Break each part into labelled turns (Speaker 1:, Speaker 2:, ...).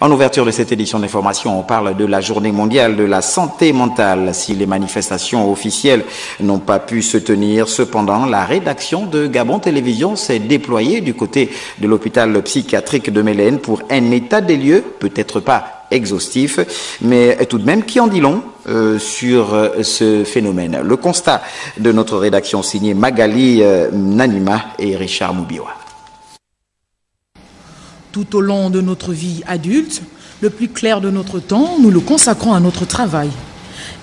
Speaker 1: En ouverture de cette édition d'information, on parle de la journée mondiale de la santé mentale. Si les manifestations officielles n'ont pas pu se tenir, cependant, la rédaction de Gabon Télévision s'est déployée du côté de l'hôpital psychiatrique de Mélène pour un état des lieux, peut-être pas exhaustif, mais tout de même qui en dit long sur ce phénomène. Le constat de notre rédaction signé Magali Nanima et Richard Moubiwa.
Speaker 2: Tout au long de notre vie adulte, le plus clair de notre temps, nous le consacrons à notre travail.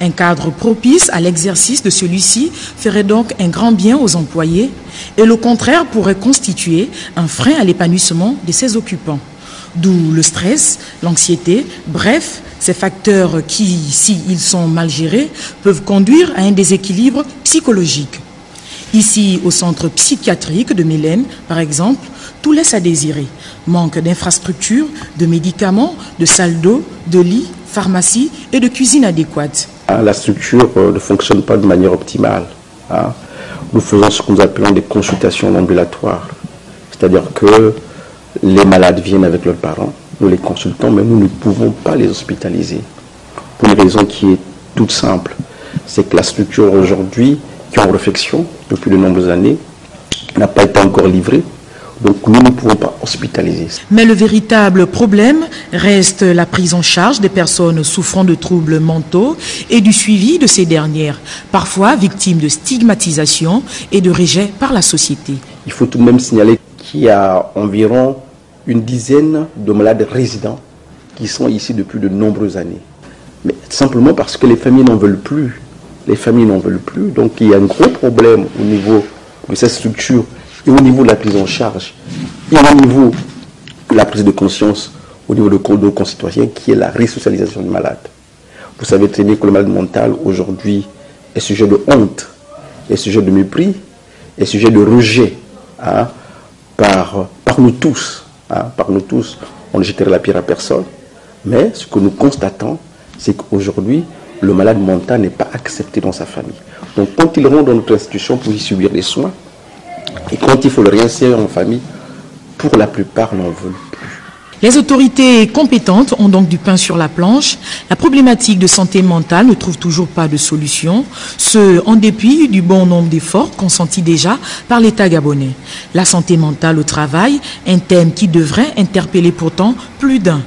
Speaker 2: Un cadre propice à l'exercice de celui-ci ferait donc un grand bien aux employés et le contraire pourrait constituer un frein à l'épanouissement de ses occupants. D'où le stress, l'anxiété, bref, ces facteurs qui, s'ils sont mal gérés, peuvent conduire à un déséquilibre psychologique. Ici, au centre psychiatrique de Mélène, par exemple, tout laisse à désirer. Manque d'infrastructures, de médicaments, de salles d'eau, de lits, pharmacie et de cuisine adéquate.
Speaker 3: La structure ne fonctionne pas de manière optimale. Nous faisons ce que nous appelons des consultations ambulatoires. C'est-à-dire que les malades viennent avec leurs parents, nous les consultons, mais nous ne pouvons pas les hospitaliser. Pour une raison qui est toute simple, c'est que la structure aujourd'hui, qui est en réflexion depuis de nombreuses années, n'a pas été encore livrée. Donc nous ne pouvons pas hospitaliser.
Speaker 2: Mais le véritable problème reste la prise en charge des personnes souffrant de troubles mentaux et du suivi de ces dernières, parfois victimes de stigmatisation et de rejet par la société.
Speaker 3: Il faut tout de même signaler qu'il y a environ une dizaine de malades résidents qui sont ici depuis de nombreuses années. Mais simplement parce que les familles n'en veulent plus. Les familles n'en veulent plus. Donc il y a un gros problème au niveau de cette structure et au niveau de la prise en charge et au niveau de la prise de conscience au niveau de nos concitoyens qui est la resocialisation du malade. Vous savez très bien que le malade mental aujourd'hui est sujet de honte, est sujet de mépris, est sujet de rejet par nous tous. Par nous tous, on ne jetterait la pierre à personne. Mais ce que nous constatons, c'est qu'aujourd'hui, le malade mental n'est pas accepté dans sa famille. Donc quand il rentre dans notre institution pour y subir des soins, et quand il faut le réinsérer en famille, pour la plupart n'en veulent plus.
Speaker 2: Les autorités compétentes ont donc du pain sur la planche. La problématique de santé mentale ne trouve toujours pas de solution, ce en dépit du bon nombre d'efforts consentis déjà par l'État gabonais. La santé mentale au travail, un thème qui devrait interpeller pourtant plus d'un.